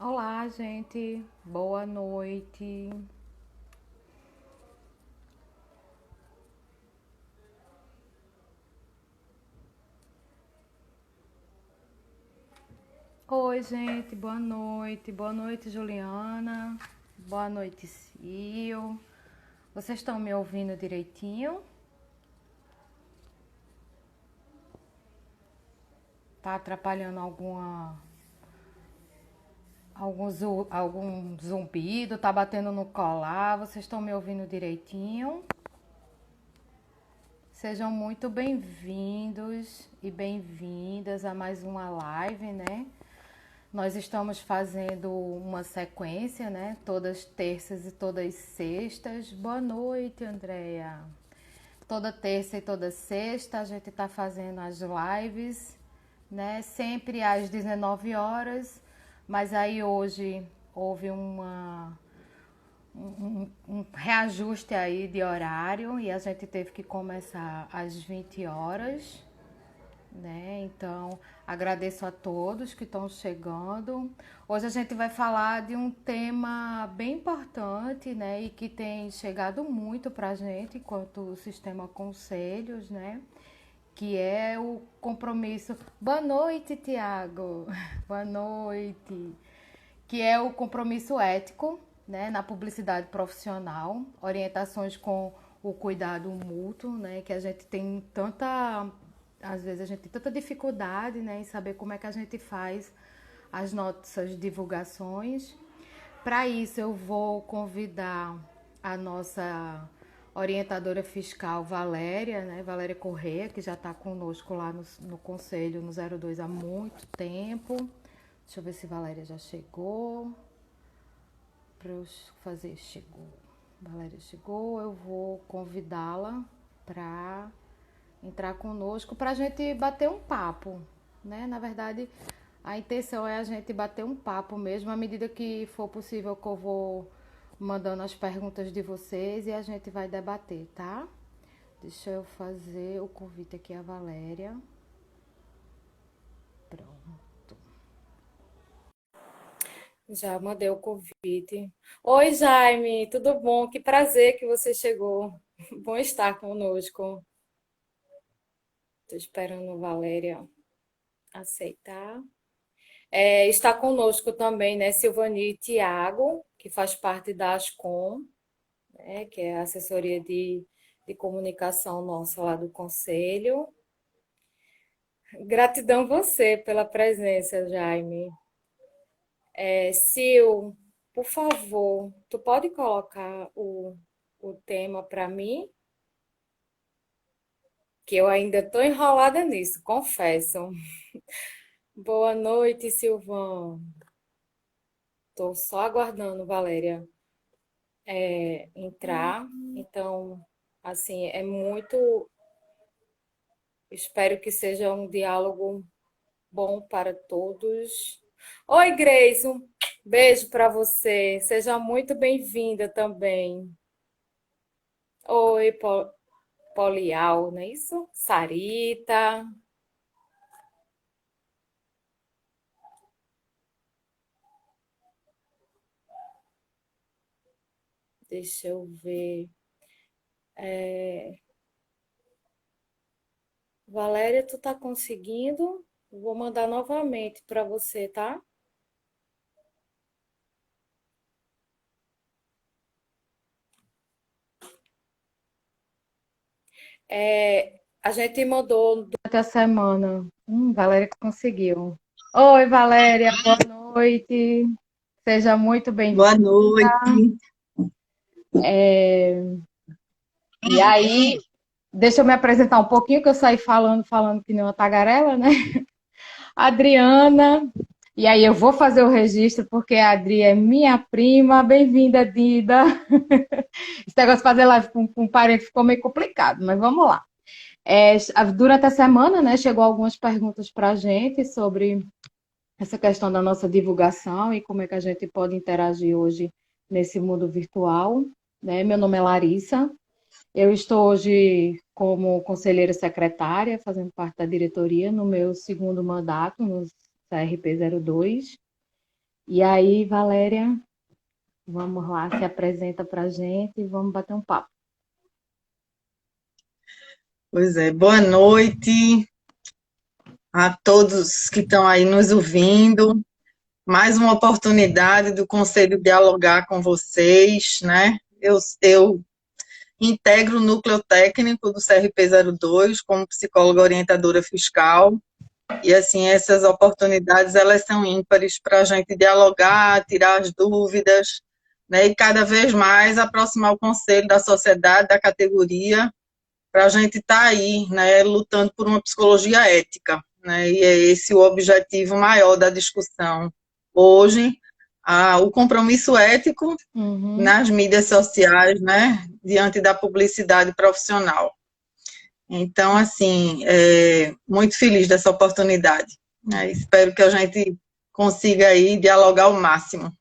Olá, gente. Boa noite. Oi, gente. Boa noite. Boa noite, Juliana. Boa noite, Cio. Vocês estão me ouvindo direitinho? Tá atrapalhando algum zumbido? Tá batendo no colar? Vocês estão me ouvindo direitinho? Sejam muito bem-vindos e bem-vindas a mais uma live, né? Nós estamos fazendo uma sequência, né? Todas terças e todas sextas. Boa noite, Andréia. Toda terça e toda sexta a gente está fazendo as lives, né? Sempre às 19 horas. Mas aí hoje houve um reajuste aí de horário e a gente teve que começar às 20 horas, né? Então, agradeço a todos que estão chegando. Hoje a gente vai falar de um tema bem importante, né? E que tem chegado muito para a gente enquanto sistema conselhos, né? Que é o compromisso. Boa noite, Tiago. Boa noite. Que é o compromisso ético, né? Na publicidade profissional, orientações com o cuidado mútuo, né? Que a gente tem tanta às vezes a gente tem tanta dificuldade, né, em saber como é que a gente faz as nossas divulgações. Para isso, eu vou convidar a nossa orientadora fiscal Valéria, né, Valéria Corrêa, que já está conosco lá no Conselho no 02 há muito tempo. Deixa eu ver se Valéria já chegou. Para eu fazer, chegou. Valéria chegou, eu vou convidá-la para entrar conosco para a gente bater um papo, né? Na verdade, a intenção é a gente bater um papo mesmo, à medida que for possível que eu vou mandando as perguntas de vocês e a gente vai debater, tá? Deixa eu fazer o convite aqui à Valéria. Pronto. Já mandei o convite. Oi, Jaime, tudo bom? Que prazer que você chegou. Bom estar conosco. Estou esperando a Valéria aceitar. Está conosco também, né, Silvani Tiago, que faz parte da Ascom, né, que é a assessoria de comunicação nossa lá do Conselho. Gratidão você pela presença, Jaime. Sil, por favor, tu pode colocar o tema para mim? Que eu ainda estou enrolada nisso, confesso. Boa noite, Silvão. Estou só aguardando, Valéria, entrar. Então, assim, é muito. Espero que seja um diálogo bom para todos. Oi, Grace, um beijo para você. Seja muito bem-vinda também. Oi, Polial, não é isso? Sarita. Deixa eu ver. Valéria, tu tá conseguindo? Vou mandar novamente para você, tá? A gente mandou durante a semana. Valéria que conseguiu. Oi, Valéria, boa noite. Seja muito Boa bem-vinda. noite. E aí, deixa eu me apresentar um pouquinho, que eu saí falando que nem uma tagarela, né? Adriana. E aí, eu vou fazer o registro, porque a Adri é minha prima. Bem-vinda, Dida. Esse negócio de fazer live com parente ficou meio complicado, mas vamos lá. Durante a semana, né, chegou algumas perguntas para a gente sobre essa questão da nossa divulgação e como é que a gente pode interagir hoje nesse mundo virtual, né? Meu nome é Larissa, eu estou hoje como conselheira secretária, fazendo parte da diretoria no meu segundo mandato no CRP 02. E aí, Valéria, vamos lá, se apresenta pra gente e vamos bater um papo. Pois é, boa noite a todos que estão aí nos ouvindo. Mais uma oportunidade do Conselho dialogar com vocês, né? Eu integro o núcleo técnico do CRP02 como psicóloga orientadora fiscal. E, assim, essas oportunidades, elas são ímpares para a gente dialogar, tirar as dúvidas, né? E cada vez mais aproximar o Conselho da sociedade, da categoria, para a gente estar aí, né, lutando por uma psicologia ética, né, e é esse o objetivo maior da discussão. Hoje, o compromisso ético Uhum. nas mídias sociais, né, diante da publicidade profissional. Então, assim, muito feliz dessa oportunidade, né, espero que a gente consiga aí dialogar ao máximo.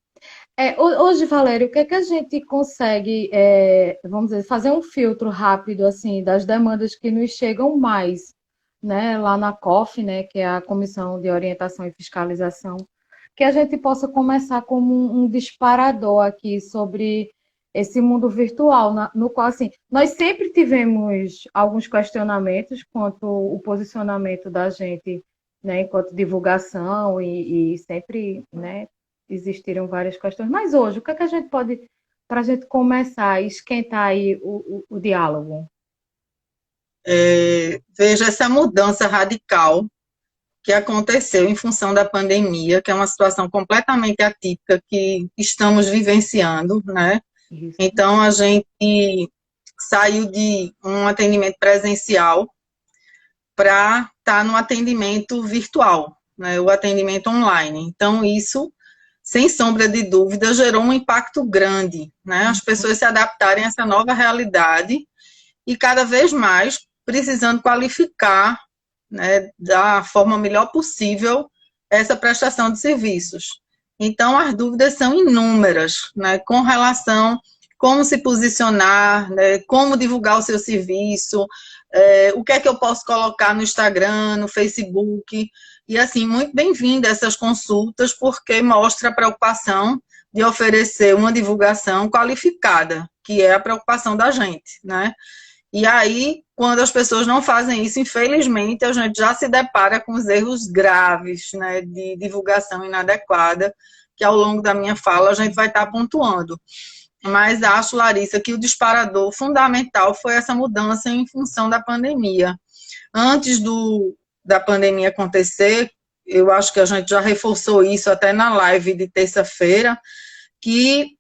Hoje, Valéria, o que é que a gente consegue, vamos dizer, fazer um filtro rápido assim das demandas que nos chegam mais, né, lá na COF, né, que é a Comissão de Orientação e Fiscalização, que a gente possa começar como um disparador aqui sobre esse mundo virtual, no qual assim nós sempre tivemos alguns questionamentos quanto o posicionamento da gente, né, enquanto divulgação e sempre, né, existiram várias questões. Mas hoje, o que é que a gente pode, para a gente começar a esquentar aí o diálogo? Veja essa mudança radical que aconteceu em função da pandemia, que é uma situação completamente atípica que estamos vivenciando, né? Isso. Então, a gente saiu de um atendimento presencial para estar no atendimento virtual, né? O atendimento online. Então, isso, sem sombra de dúvida, gerou um impacto grande, né? As pessoas se adaptarem a essa nova realidade e cada vez mais precisando qualificar, né, da forma melhor possível essa prestação de serviços. Então, as dúvidas são inúmeras, né, com relação a como se posicionar, né, como divulgar o seu serviço, o que é que eu posso colocar no Instagram, no Facebook, e assim, muito bem-vinda essas consultas, porque mostra a preocupação de oferecer uma divulgação qualificada, que é a preocupação da gente, né? E aí, quando as pessoas não fazem isso, infelizmente, a gente já se depara com os erros graves, né, de divulgação inadequada, que ao longo da minha fala a gente vai estar pontuando. Mas acho, Larissa, que o disparador fundamental foi essa mudança em função da pandemia. Antes da pandemia acontecer, eu acho que a gente já reforçou isso até na live de terça-feira, que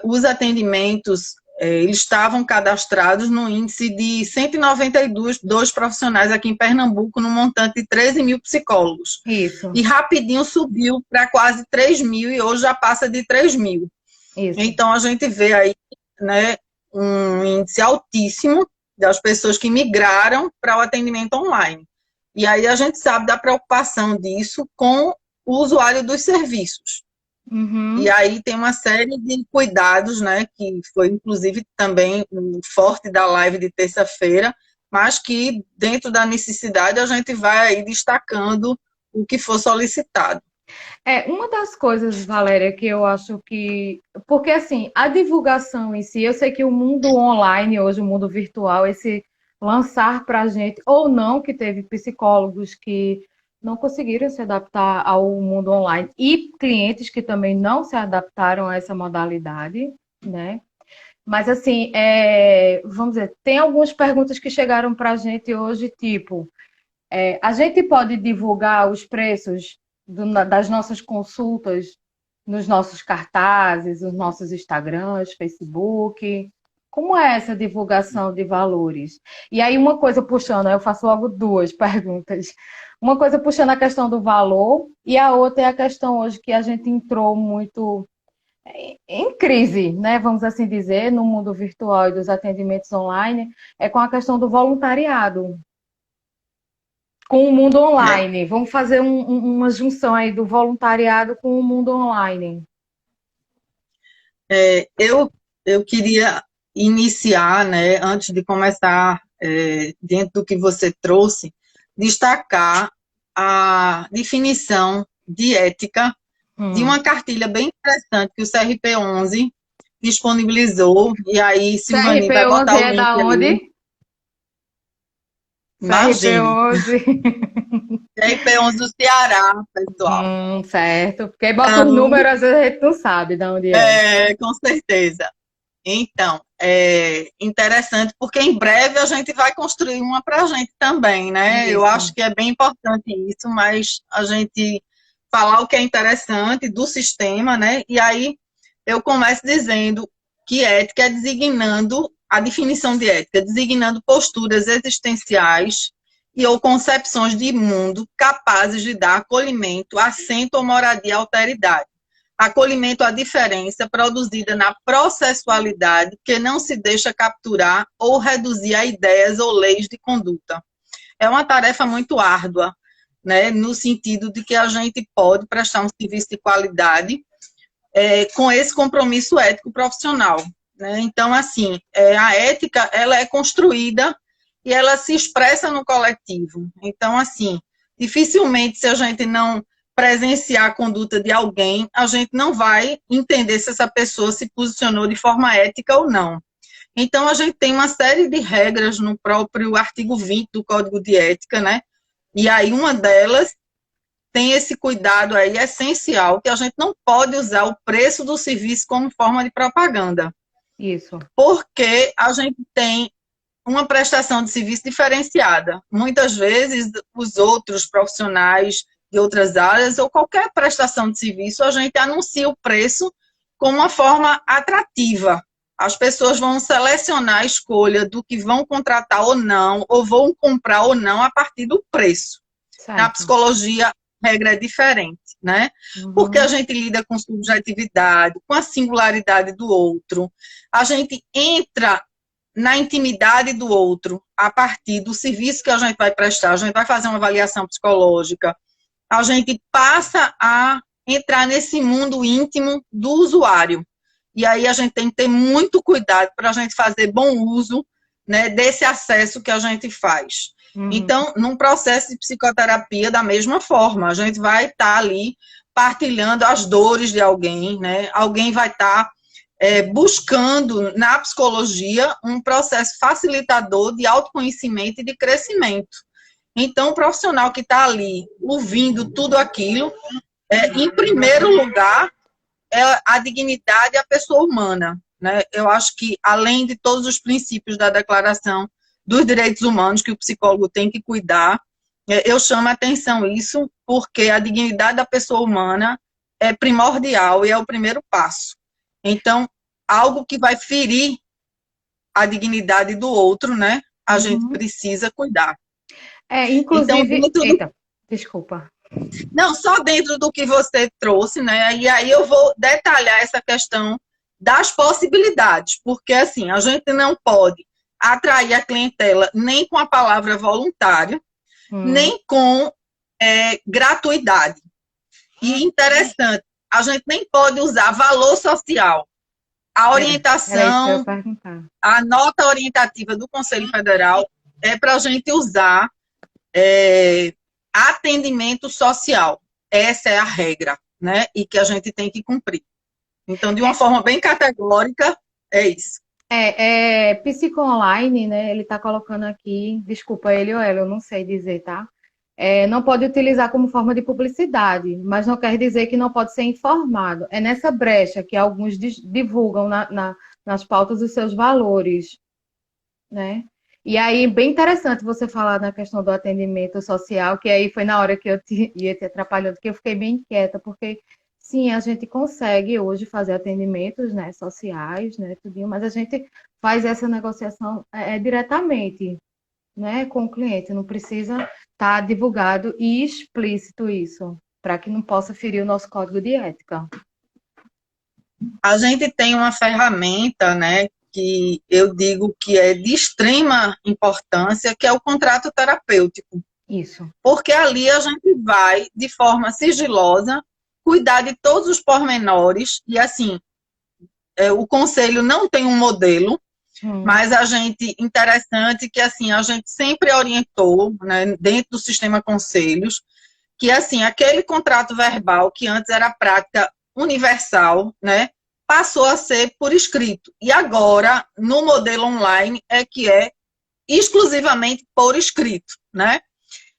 os atendimentos eles estavam cadastrados no índice de 192 profissionais aqui em Pernambuco, no montante de 13 mil psicólogos. Isso, E rapidinho subiu para quase 3 mil e hoje já passa de 3 mil. isso. Então, a gente vê aí, né, um índice altíssimo das pessoas que migraram para o atendimento online. E aí a gente sabe da preocupação disso com o usuário dos serviços. E Uhum. aí tem uma série de cuidados, né, que foi inclusive também um forte da live de terça-feira, mas que dentro da necessidade a gente vai aí destacando o que for solicitado. Uma das coisas, Valéria, que eu acho que. Porque, assim, a divulgação em si, eu sei que o mundo online, hoje, o mundo virtual, esse lançar para a gente, ou não, que teve psicólogos que não conseguiram se adaptar ao mundo online e clientes que também não se adaptaram a essa modalidade, né? Mas, assim, vamos dizer, tem algumas perguntas que chegaram para a gente hoje, tipo. A gente pode divulgar os preços das nossas consultas nos nossos cartazes, nos nossos Instagrams, Facebook. Como é essa divulgação de valores? E aí, uma coisa puxando, eu faço logo duas perguntas. Uma coisa puxando a questão do valor, e a outra é a questão hoje que a gente entrou muito em crise, né? Vamos assim dizer, no mundo virtual e dos atendimentos online, é com a questão do voluntariado com o mundo É, online. Vamos fazer uma junção aí do voluntariado com o mundo online. eu queria iniciar, né, antes de começar, dentro do que você trouxe, destacar a definição de ética de uma cartilha bem interessante que o CRP11 disponibilizou, e aí Silvani vai CRP11 botar o é link da aí. onde? Imagine, CRP11. CRP11 do Ceará, pessoal. Certo. Porque bota os Então, números, às vezes a gente não sabe de onde é. com certeza. Então, é interessante, porque em breve a gente vai construir uma para a gente também, né? Eu Isso. acho que é bem importante isso, mas a gente falar o que é interessante do sistema, né? E aí eu começo dizendo que ética é designando a definição de ética, designando posturas existenciais e ou concepções de mundo capazes de dar acolhimento, assento ou moradia à alteridade. Acolhimento à diferença produzida na processualidade que não se deixa capturar ou reduzir a ideias ou leis de conduta. É uma tarefa muito árdua, né, no sentido de que a gente pode prestar um serviço de qualidade com esse compromisso ético profissional. Né? Então, assim, a ética ela é construída e ela se expressa no coletivo. Então, assim, dificilmente se a gente não presenciar a conduta de alguém, a gente não vai entender se essa pessoa se posicionou de forma ética ou não. Então, a gente tem uma série de regras no próprio artigo 20 do Código de Ética, né? E aí uma delas tem esse cuidado aí essencial, que a gente não pode usar o preço do serviço como forma de propaganda. Isso. Porque a gente tem uma prestação de serviço diferenciada. Muitas vezes, os outros profissionais de outras áreas, ou qualquer prestação de serviço, a gente anuncia o preço como uma forma atrativa. As pessoas vão selecionar a escolha do que vão contratar ou não, ou vão comprar ou não, a partir do preço. Na Certo. psicologia, a regra é diferente, né? Porque a gente lida com subjetividade, com a singularidade do outro. A gente entra na intimidade do outro a partir do serviço que a gente vai prestar. A gente vai fazer uma avaliação psicológica. A gente passa a entrar nesse mundo íntimo do usuário. E aí a gente tem que ter muito cuidado para a gente fazer bom uso, né, desse acesso que a gente faz. Então, num processo de psicoterapia, da mesma forma, a gente vai estar ali partilhando as dores de alguém, né? Alguém vai estar buscando na psicologia um processo facilitador de autoconhecimento e de crescimento. Então, o profissional que está ali ouvindo tudo aquilo, em primeiro lugar, é a dignidade e a pessoa humana. Né? Eu acho que, além de todos os princípios da Declaração dos Direitos Humanos que o psicólogo tem que cuidar, eu chamo a atenção isso porque a dignidade da pessoa humana é primordial e é o primeiro passo. Então, algo que vai ferir a dignidade do outro, né? A gente precisa cuidar. Então, Inclusive... dentro do... Eita, desculpa. Não, só dentro do que você trouxe, né? E aí eu vou detalhar essa questão das possibilidades, porque assim, a gente não pode atrair a clientela nem com a palavra voluntário, nem com gratuidade. E interessante, a gente nem pode usar valor social. A orientação, a nota orientativa do Conselho Federal é para a gente usar atendimento social. Essa é a regra, né? E que a gente tem que cumprir. Então, de uma forma bem categórica, é isso. Psico Online, né? Ele está colocando aqui, desculpa ele ou ela, eu não sei dizer, tá? Não pode utilizar como forma de publicidade, mas não quer dizer que não pode ser informado. É nessa brecha que alguns divulgam nas pautas os seus valores, né? E aí, bem interessante você falar na questão do atendimento social, que aí foi na hora que eu ia te atrapalhando, que eu fiquei bem inquieta, porque sim, a gente consegue hoje fazer atendimentos, né, sociais, né, tudinho, mas a gente faz essa negociação diretamente, né, com o cliente, não precisa estar divulgado e explícito isso, para que não possa ferir o nosso código de ética. A gente tem uma ferramenta, né, que eu digo que é de extrema importância, que é o contrato terapêutico. Isso. Porque ali a gente vai, de forma sigilosa, cuidar de todos os pormenores, e assim, o conselho não tem um modelo, mas a gente, interessante que assim, a gente sempre orientou, né, dentro do sistema conselhos, que assim, aquele contrato verbal que antes era prática universal, né, passou a ser por escrito. E agora, no modelo online, é que é exclusivamente por escrito, né?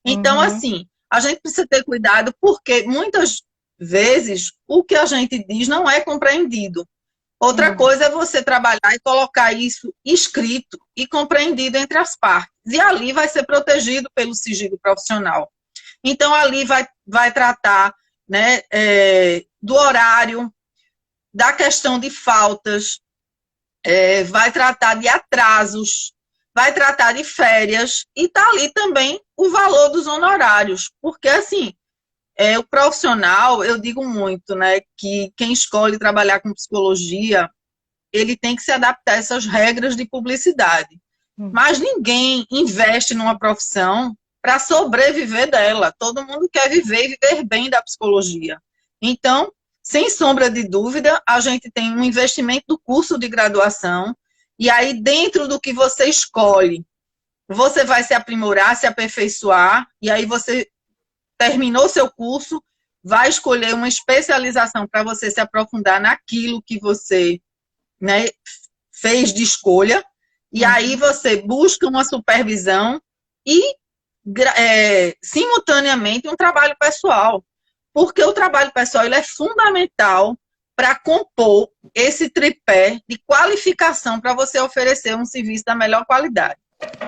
Então, Uhum, assim, a gente precisa ter cuidado porque muitas vezes o que a gente diz não é compreendido. Outra uhum, coisa é você trabalhar e colocar isso escrito e compreendido entre as partes. E ali vai ser protegido pelo sigilo profissional. Então, ali vai tratar, né, do horário, da questão de faltas, vai tratar de atrasos, vai tratar de férias, e está ali também o valor dos honorários, porque assim, o profissional, eu digo muito, né, que quem escolhe trabalhar com psicologia, ele tem que se adaptar a essas regras de publicidade. uhum. Mas ninguém investe numa profissão para sobreviver dela. Todo mundo quer viver e viver bem da psicologia. Então, sem sombra de dúvida, a gente tem um investimento do curso de graduação, e aí, dentro do que você escolhe, você vai se aprimorar, se aperfeiçoar, e aí você terminou seu curso, vai escolher uma especialização para você se aprofundar naquilo que você, né, fez de escolha, e aí Uhum. você busca uma supervisão e, simultaneamente, um trabalho pessoal. Porque o trabalho pessoal ele é fundamental para compor esse tripé de qualificação para você oferecer um serviço da melhor qualidade.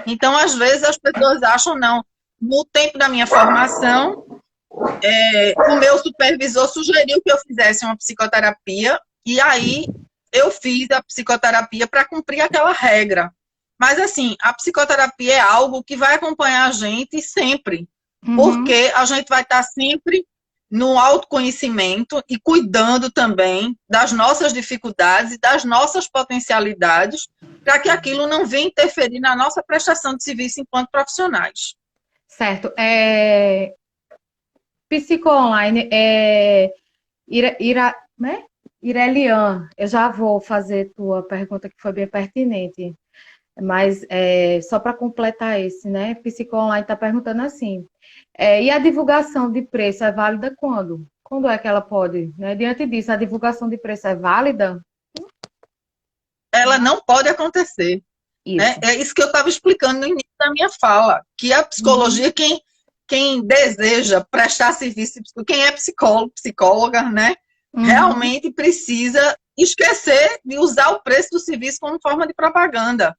Então, às vezes, as pessoas acham, não, no tempo da minha formação, o meu supervisor sugeriu que eu fizesse uma psicoterapia, e aí eu fiz a psicoterapia para cumprir aquela regra. Mas, assim, a psicoterapia é algo que vai acompanhar a gente sempre, Uhum. porque a gente vai estar sempre no autoconhecimento e cuidando também das nossas dificuldades e das nossas potencialidades, para que aquilo não venha interferir na nossa prestação de serviço enquanto profissionais. Certo. Psico Online né? Irelian, eu já vou fazer tua pergunta que foi bem pertinente, mas só para completar esse, né? Psico Online está perguntando assim: e a divulgação de preço é válida quando? Quando é que ela pode? Né? Diante disso, a divulgação de preço é válida? Ela não pode acontecer. Né? Isso. É isso que eu estava explicando no início da minha fala, que a Uhum, psicologia, quem deseja prestar serviço, quem é psicólogo, psicóloga, né, uhum, realmente precisa esquecer de usar o preço do serviço como forma de propaganda.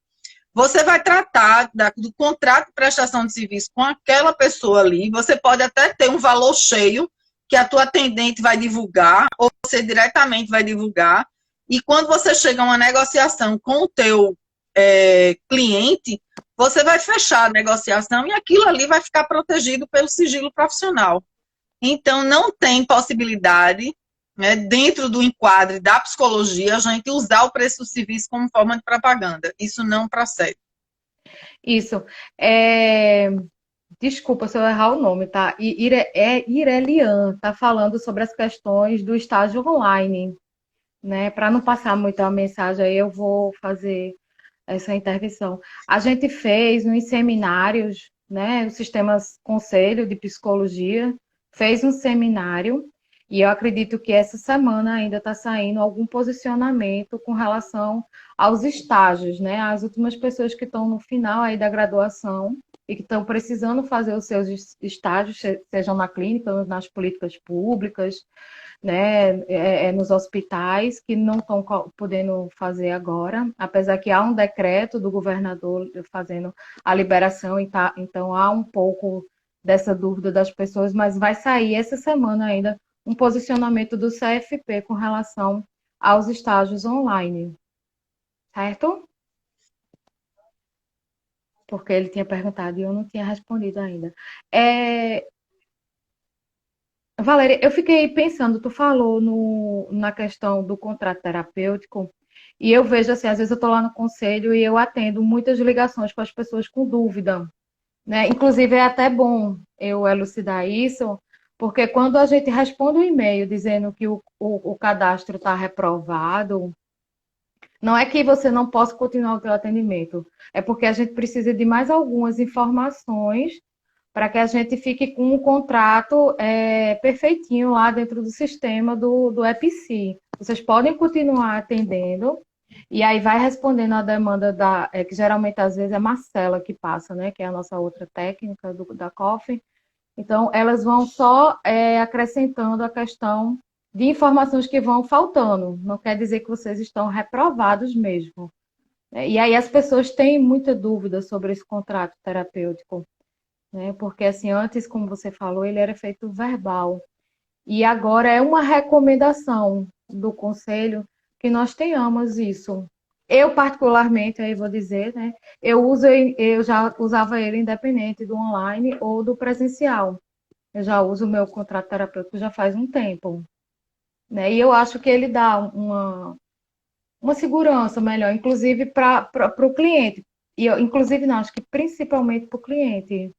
Você vai tratar do contrato de prestação de serviço com aquela pessoa ali, você pode até ter um valor cheio que a tua atendente vai divulgar, ou você diretamente vai divulgar, e quando você chega a uma negociação com o teu cliente, você vai fechar a negociação e aquilo ali vai ficar protegido pelo sigilo profissional. Então, não tem possibilidade, né, dentro do enquadre da psicologia, a gente usar o preço do serviço como forma de propaganda. Isso não procede. isso. É, Desculpa se eu errar o nome, tá? Irelian, tá falando sobre as questões do estágio online, né? Para não passar muita mensagem aí, eu vou fazer essa intervenção. A gente fez nos seminários, né? O Sistema Conselho de Psicologia fez um seminário e eu acredito que essa semana ainda está saindo algum posicionamento com relação aos estágios, né? As últimas pessoas que estão no final aí da graduação e que estão precisando fazer os seus estágios, sejam na clínica, nas políticas públicas, né, nos hospitais que não estão podendo fazer agora, apesar que há um decreto do governador fazendo a liberação, então há um pouco dessa dúvida das pessoas, mas vai sair essa semana ainda um posicionamento do CFP com relação aos estágios online, certo? Porque ele tinha perguntado e eu não tinha respondido ainda. É, Valéria, eu fiquei pensando, tu falou na questão do contrato terapêutico, e eu vejo assim, às vezes eu estou lá no conselho e eu atendo muitas ligações com as pessoas com dúvida, né? Inclusive é até bom eu elucidar isso, porque quando a gente responde um e-mail dizendo que o cadastro está reprovado, não é que você não possa continuar o seu atendimento, é porque a gente precisa de mais algumas informações para que a gente fique com um contrato perfeitinho lá dentro do sistema do EPC. Vocês podem continuar atendendo, e aí vai respondendo a demanda que geralmente às vezes é Marcela que passa, né? Que é a nossa outra técnica da Coffee. Então, elas vão só acrescentando a questão de informações que vão faltando. Não quer dizer que vocês estão reprovados mesmo. E aí as pessoas têm muita dúvida sobre esse contrato terapêutico, né? Porque assim, antes, como você falou, ele era feito verbal. E agora é uma recomendação do conselho que nós tenhamos isso. Eu, particularmente, aí vou dizer, né? Eu já usava ele independente do online ou do presencial. Eu já uso o meu contrato terapêutico já faz um tempo, né? E eu acho que ele dá uma segurança melhor, inclusive para o cliente. E eu, inclusive, não, acho que principalmente para o cliente,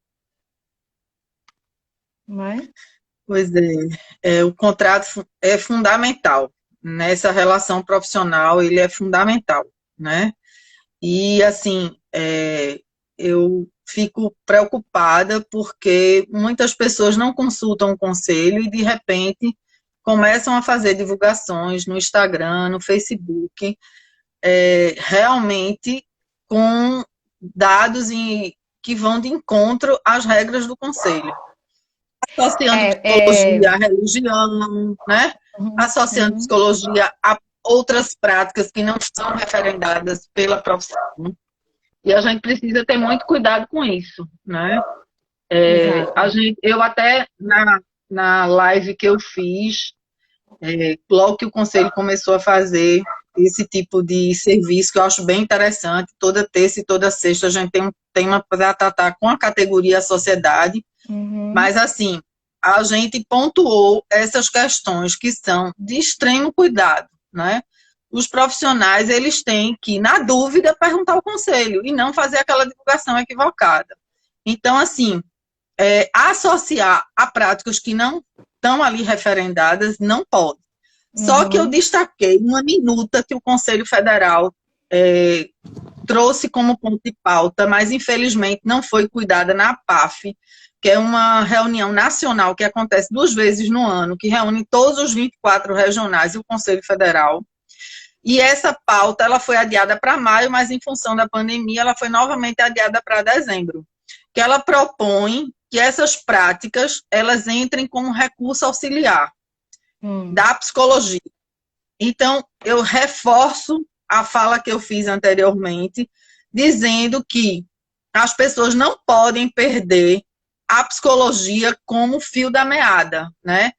não é? Pois o contrato é fundamental. Nessa relação profissional, ele é fundamental, né? E, assim, eu fico preocupada porque muitas pessoas não consultam o conselho e, de repente, começam a fazer divulgações no Instagram, no Facebook, realmente com dados que vão de encontro às regras do conselho, associando É, psicologia à religião, né? uhum, Associando uhum, psicologia a outras práticas que não são referendadas pela profissão. E a gente precisa ter muito cuidado com isso, né? exato. Eu até, na live que eu fiz, logo que o conselho começou a fazer esse tipo de serviço, que eu acho bem interessante, toda terça e toda sexta a gente tem um tema para tratar com a categoria sociedade, Uhum, mas, assim, a gente pontuou essas questões que são de extremo cuidado, né? Os profissionais, eles têm que, na dúvida, perguntar ao conselho e não fazer aquela divulgação equivocada. Então, assim, associar a práticas que não estão ali referendadas, não pode. Só que eu uhum, destaquei uma minuta que o Conselho Federal é, trouxe como ponto de pauta, mas infelizmente não foi cuidada na APAF, que é uma reunião nacional que acontece 2 vezes no ano, que reúne todos os 24 regionais e o Conselho Federal. E essa pauta ela foi adiada para maio, mas em função da pandemia ela foi novamente adiada para dezembro, que ela propõe que essas práticas elas entrem como recurso auxiliar uhum. da psicologia. Então, eu reforço a fala que eu fiz anteriormente, dizendo que as pessoas não podem perder a psicologia como fio da meada, né?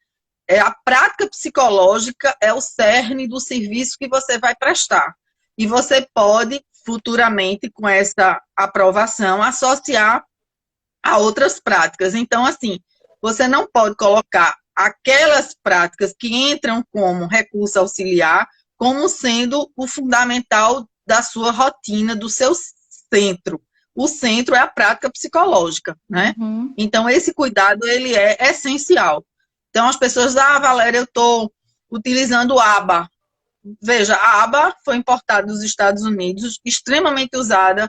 A prática psicológica é o cerne do serviço que você vai prestar. E você pode, futuramente, com essa aprovação, associar a outras práticas. Então, assim, você não pode colocar aquelas práticas que entram como recurso auxiliar como sendo o fundamental da sua rotina, do seu centro. O centro é a prática psicológica, né? Uhum. Então, esse cuidado, ele é essencial. Então, as pessoas, Valéria, eu estou utilizando ABA. Veja, a ABA foi importada dos Estados Unidos, extremamente usada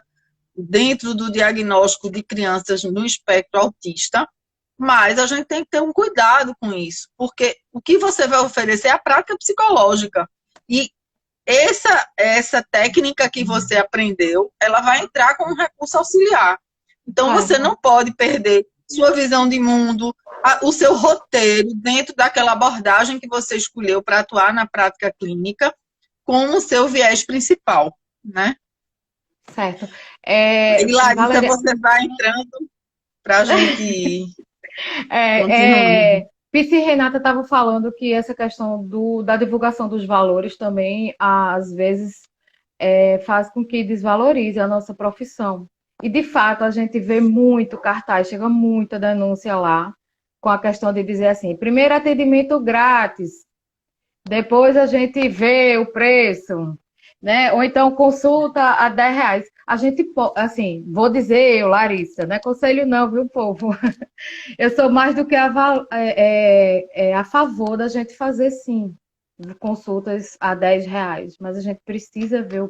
dentro do diagnóstico de crianças no espectro autista, mas a gente tem que ter um cuidado com isso, porque o que você vai oferecer é a prática psicológica. E essa técnica que você aprendeu, ela vai entrar como um recurso auxiliar. Então, Vai, você não pode perder sua visão de mundo, o seu roteiro dentro daquela abordagem que você escolheu para atuar na prática clínica, como o seu viés principal, né? certo. Aí, Larissa, Valéria, você vai entrando para a gente ir é, continuando. é, Pisci e Renata estavam falando que essa questão da divulgação dos valores também, às vezes, faz com que desvalorize a nossa profissão. E, de fato, a gente vê muito cartaz, chega muita denúncia lá, com a questão de dizer assim, primeiro atendimento grátis, depois a gente vê o preço, né? Ou então consulta a R$ 10. A gente, assim, vou dizer eu, Larissa, não é conselho não, viu, povo? Eu sou mais do que a favor da gente fazer, sim, consultas a R$ 10, mas a gente precisa ver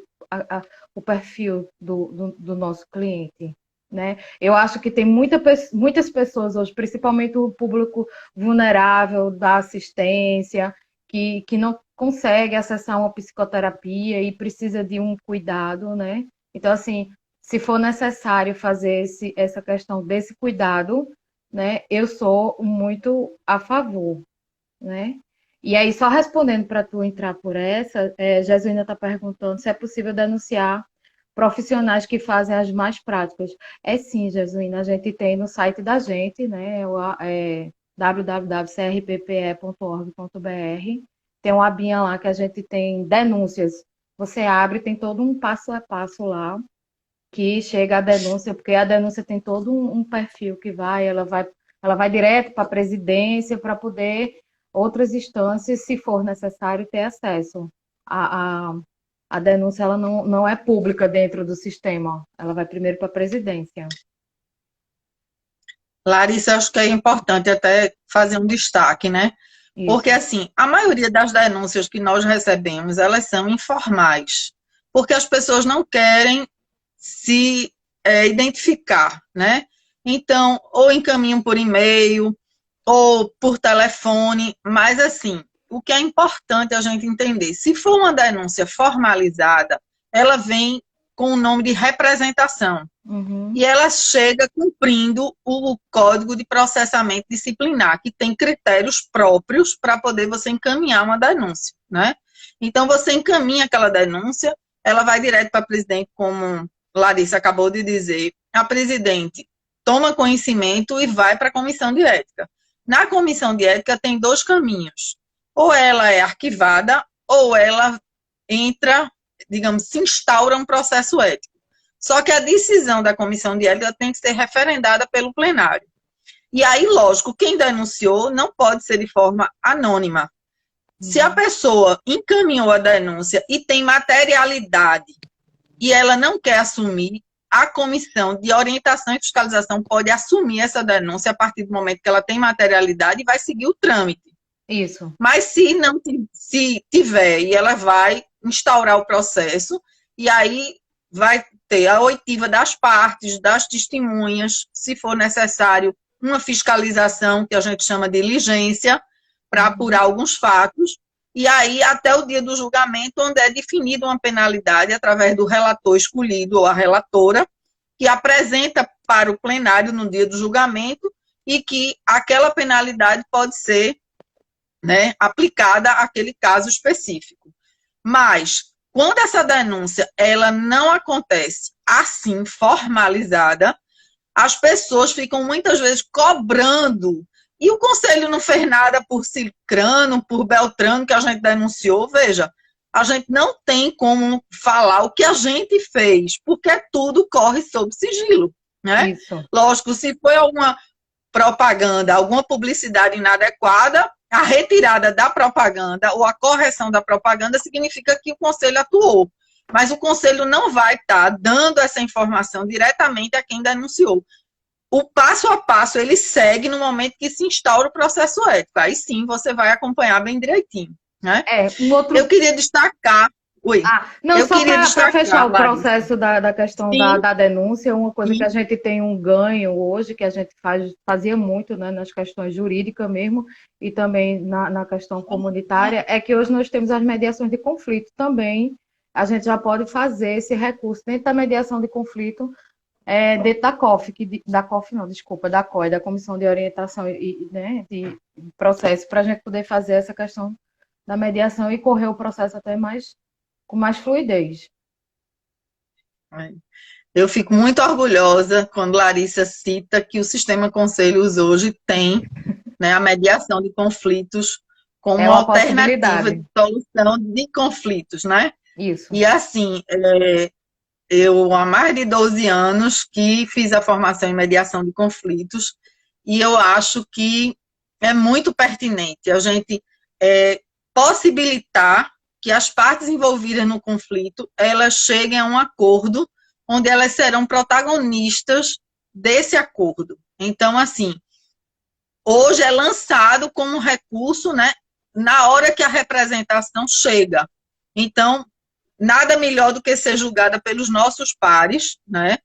o perfil do nosso cliente. né? Eu acho que tem muitas pessoas hoje, principalmente o público vulnerável da assistência, que não consegue acessar uma psicoterapia e precisa de um cuidado, né? Então, assim, se for necessário fazer essa questão desse cuidado, né, eu sou muito a favor, né? E aí, só respondendo para tu entrar por essa, Jesuína está perguntando se é possível denunciar profissionais que fazem as más práticas. É sim, Jesuína, a gente tem no site da gente, né, www.crppe.org.br, tem uma abinha lá que a gente tem denúncias. Você abre, tem todo um passo a passo lá, que chega a denúncia, porque a denúncia tem todo um perfil que ela vai direto para a presidência para poder outras instâncias, se for necessário, ter acesso. A denúncia ela não é pública dentro do sistema, ela vai primeiro para a presidência. Larissa, acho que é importante até fazer um destaque, né? Porque, Isso. assim, a maioria das denúncias que nós recebemos, elas são informais, porque as pessoas não querem se identificar, né? Então, ou encaminham por e-mail, ou por telefone, mas, assim, o que é importante a gente entender, se for uma denúncia formalizada, ela vem com o nome de representação, Uhum. e ela chega cumprindo o Código de Processamento Disciplinar, que tem critérios próprios para poder você encaminhar uma denúncia, né? Então, você encaminha aquela denúncia, ela vai direto para a presidente, como Larissa acabou de dizer, a presidente toma conhecimento e vai para a comissão de ética. Na comissão de ética tem dois caminhos, ou ela é arquivada, ou ela entra, digamos, se instaura um processo ético. Só que a decisão da comissão de ética tem que ser referendada pelo plenário. E aí, lógico, quem denunciou não pode ser de forma anônima. Se a pessoa encaminhou a denúncia e tem materialidade e ela não quer assumir, a comissão de orientação e fiscalização pode assumir essa denúncia a partir do momento que ela tem materialidade e vai seguir o trâmite. Isso. Mas se tiver, e ela vai instaurar o processo, e aí vai ter a oitiva das partes, das testemunhas, se for necessário, uma fiscalização, que a gente chama de diligência, para apurar alguns fatos, e aí até o dia do julgamento, onde é definida uma penalidade através do relator escolhido ou a relatora, que apresenta para o plenário no dia do julgamento, e que aquela penalidade pode ser, né, aplicada àquele caso específico. Mas, quando essa denúncia ela não acontece assim, formalizada, as pessoas ficam muitas vezes cobrando. E o conselho não fez nada por Cicrano, por Beltrano, que a gente denunciou. Veja, a gente não tem como falar o que a gente fez, porque tudo corre sob sigilo, né? Isso. Lógico, se foi alguma propaganda, alguma publicidade inadequada, a retirada da propaganda ou a correção da propaganda significa que o conselho atuou. Mas o conselho não vai estar dando essa informação diretamente a quem denunciou. O passo a passo, ele segue no momento que se instaura o processo ético. Aí sim, você vai acompanhar bem direitinho, né? Eu queria destacar... Oi. Não, eu só queria para destacar, fechar o Larissa. processo da questão Sim, da denúncia, uma coisa sim. que a gente tem um ganho hoje, que a gente fazia muito, né, nas questões jurídicas mesmo, e também na questão comunitária, é que hoje nós temos as mediações de conflito também. A gente já pode fazer esse recurso dentro da mediação de conflito, dentro da COF, da COF não, desculpa, da COI, da Comissão de Orientação né, de Processo, para a gente poder fazer essa questão da mediação e correr o processo até com mais fluidez. Eu fico muito orgulhosa quando Larissa cita que o sistema Conselhos hoje tem, né, a mediação de conflitos como É uma alternativa possibilidade. de solução de conflitos, né? Isso. E assim, eu há mais de 12 anos que fiz a formação em mediação de conflitos e eu acho que é muito pertinente a gente possibilitar que as partes envolvidas no conflito, elas cheguem a um acordo onde elas serão protagonistas desse acordo. Então, assim, hoje é lançado como recurso, né, na hora que a representação chega. Então, nada melhor do que ser julgada pelos nossos pares, né,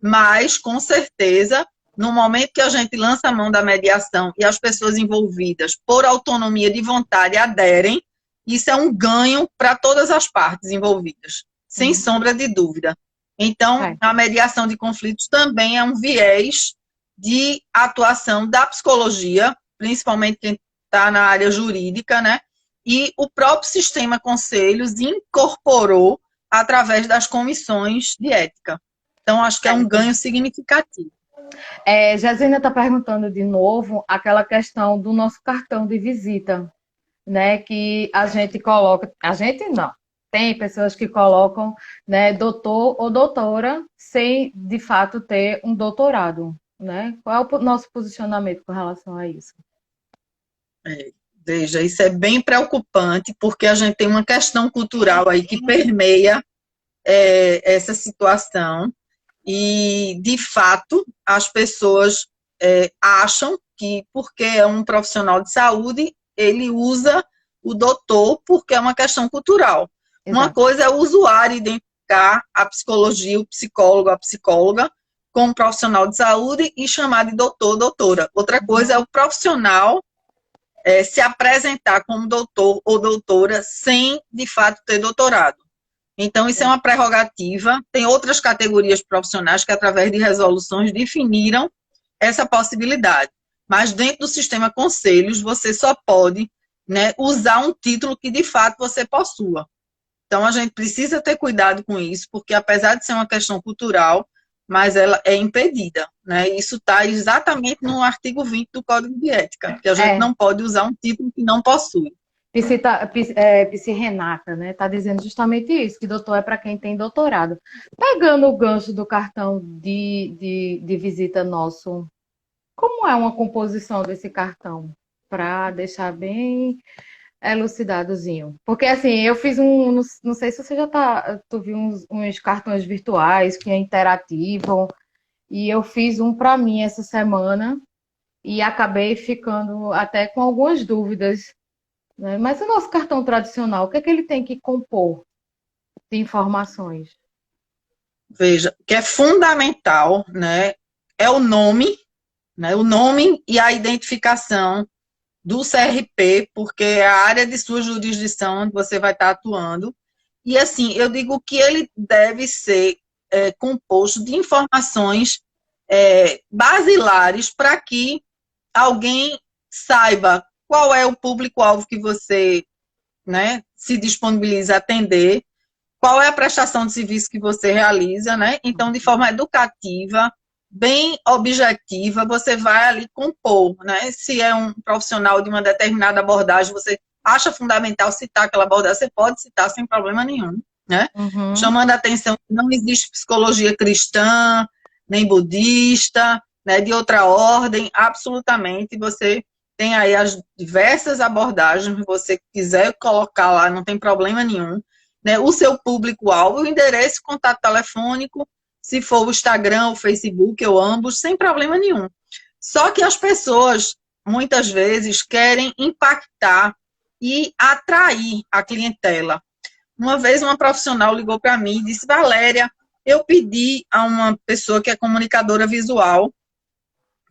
mas, com certeza, no momento que a gente lança a mão da mediação e as pessoas envolvidas, por autonomia de vontade, aderem, isso é um ganho para todas as partes envolvidas, sem sombra de dúvida. Então, a mediação de conflitos também é um viés de atuação da psicologia, principalmente quem está na área jurídica, né? E o próprio sistema conselhos incorporou através das comissões de ética. Então, acho que é um ganho significativo. Jazina está perguntando de novo aquela questão do nosso cartão de visita, né? Que a gente coloca, a gente não, tem pessoas que colocam, né, doutor ou doutora sem de fato ter um doutorado, né? Qual é o nosso posicionamento com relação a isso? Veja, isso é bem preocupante, porque a gente tem uma questão cultural aí que permeia essa situação. E, de fato, as pessoas acham que, porque é um profissional de saúde, ele usa o doutor porque é uma questão cultural. Exato. Uma coisa é o usuário identificar a psicologia, o psicólogo, a psicóloga, como profissional de saúde e chamar de doutor, doutora. Outra coisa é o profissional se apresentar como doutor ou doutora sem, de fato, ter doutorado. Então, isso é uma prerrogativa. Tem outras categorias profissionais que, através de resoluções, definiram essa possibilidade. Mas, dentro do sistema conselhos, você só pode, né, usar um título que, de fato, você possua. Então, a gente precisa ter cuidado com isso, porque, apesar de ser uma questão cultural, mas ela é impedida, né? Isso está exatamente no artigo 20 do Código de Ética, que a gente não pode usar um título que não possui. Psi Renata, né? Tá dizendo justamente isso, que doutor é para quem tem doutorado. Pegando o gancho do cartão de visita nosso, como é uma composição desse cartão? Para deixar bem elucidadozinho. Porque assim, eu fiz não sei se você tu viu uns cartões virtuais que é interativo, e eu fiz um para mim essa semana e acabei ficando até com algumas dúvidas. Mas o nosso cartão tradicional, o que é que ele tem que compor de informações? Veja, que é fundamental, né? É o nome, né? O nome e a identificação do CRP, porque é a área de sua jurisdição onde você vai estar atuando. E assim, eu digo que ele deve ser composto de informações basilares para que alguém saiba qual é o público-alvo que você, né, se disponibiliza a atender, qual é a prestação de serviço que você realiza, né? Então, de forma educativa, bem objetiva, você vai ali compor, né? Se é um profissional de uma determinada abordagem, você acha fundamental citar aquela abordagem, você pode citar sem problema nenhum, né? Uhum. Chamando a atenção que não existe psicologia cristã, nem budista, né, de outra ordem, absolutamente, você tem aí as diversas abordagens, se você quiser colocar lá, não tem problema nenhum, né, o seu público-alvo, o endereço, contato telefônico, se for o Instagram, o Facebook, ou ambos, sem problema nenhum. Só que as pessoas, muitas vezes, querem impactar e atrair a clientela. Uma vez, uma profissional ligou para mim e disse, Valéria, eu pedi a uma pessoa que é comunicadora visual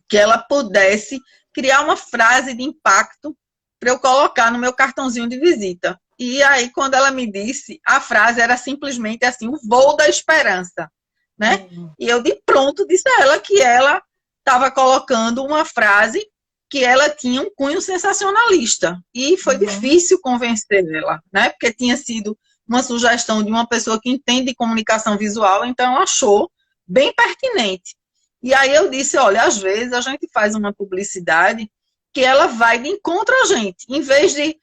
que ela pudesse criar uma frase de impacto para eu colocar no meu cartãozinho de visita. E aí, quando ela me disse, a frase era simplesmente assim, o voo da esperança, né? E eu, de pronto, disse a ela que ela estava colocando uma frase que ela tinha um cunho sensacionalista. E foi difícil convencer ela, né? Porque tinha sido uma sugestão de uma pessoa que entende de comunicação visual, então ela achou bem pertinente. E aí eu disse, olha, às vezes a gente faz uma publicidade que ela vai de encontro a gente. Em vez de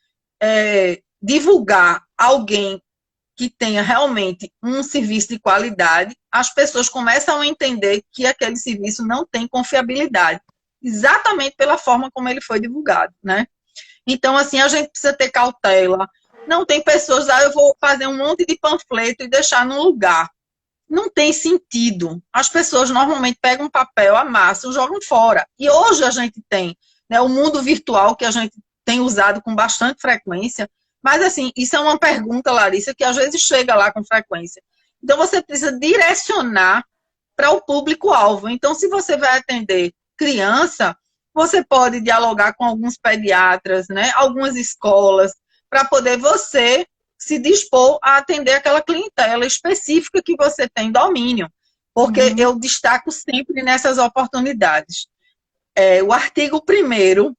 divulgar alguém que tenha realmente um serviço de qualidade, as pessoas começam a entender que aquele serviço não tem confiabilidade, exatamente pela forma como ele foi divulgado, né? Então, assim, a gente precisa ter cautela. Não tem pessoas, eu vou fazer um monte de panfleto e deixar no lugar. Não tem sentido. As pessoas normalmente pegam um papel, amassam, jogam fora. E hoje a gente tem, né, o mundo virtual que a gente tem usado com bastante frequência. Mas, assim, isso é uma pergunta, Larissa, que às vezes chega lá com frequência. Então, você precisa direcionar para o público-alvo. Então, se você vai atender criança, você pode dialogar com alguns pediatras, né, algumas escolas, para poder você se dispor a atender aquela clientela específica que você tem domínio, porque Uhum. eu destaco sempre nessas oportunidades. O artigo 1º,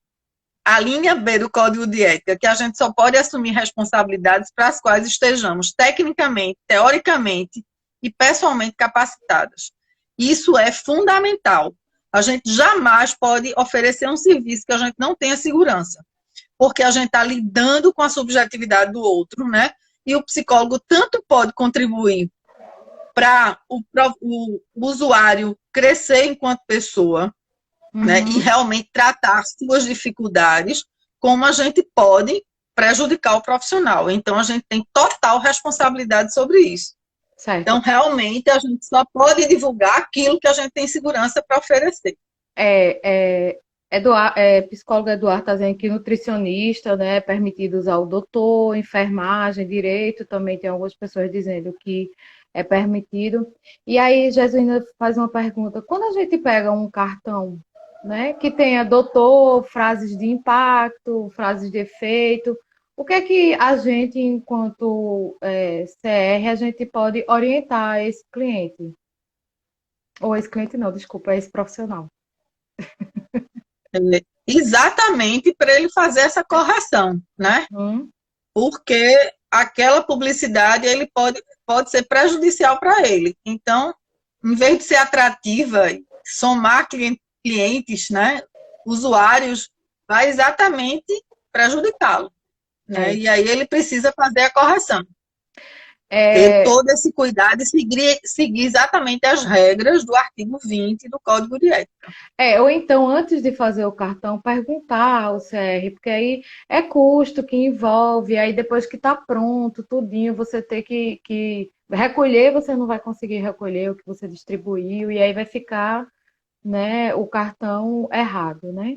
a linha B do Código de Ética, que a gente só pode assumir responsabilidades para as quais estejamos tecnicamente, teoricamente e pessoalmente capacitadas. Isso é fundamental. A gente jamais pode oferecer um serviço que a gente não tenha segurança, porque a gente está lidando com a subjetividade do outro, né? E o psicólogo tanto pode contribuir para o usuário crescer enquanto pessoa, né? E Uhum. realmente tratar suas dificuldades, como a gente pode prejudicar o profissional. Então, a gente tem total responsabilidade sobre isso. Certo. Então, realmente, a gente só pode divulgar aquilo que a gente tem segurança para oferecer. Psicólogo Eduardo está dizendo que nutricionista, né, é permitido usar o doutor, enfermagem, direito, também tem algumas pessoas dizendo que é permitido. E aí, Jesuína faz uma pergunta: quando a gente pega um cartão, né, que tenha doutor, frases de impacto, frases de efeito, o que é que a gente, enquanto CR, a gente pode orientar esse cliente? Ou esse cliente não, desculpa, esse profissional. Exatamente para ele fazer essa correção, né? Hum? Porque aquela publicidade ele pode ser prejudicial para ele. Então, em vez de ser atrativa, somar clientes, né, usuários, vai exatamente prejudicá-lo, né? É. E aí ele precisa fazer a correção. Ter É, todo esse cuidado e seguir exatamente as regras do artigo 20 do Código de Ética. ou então, antes de fazer o cartão, perguntar ao CR, porque aí é custo que envolve, aí depois que está pronto, tudinho, você ter que recolher, você não vai conseguir recolher o que você distribuiu, e aí vai ficar, né, o cartão errado, né?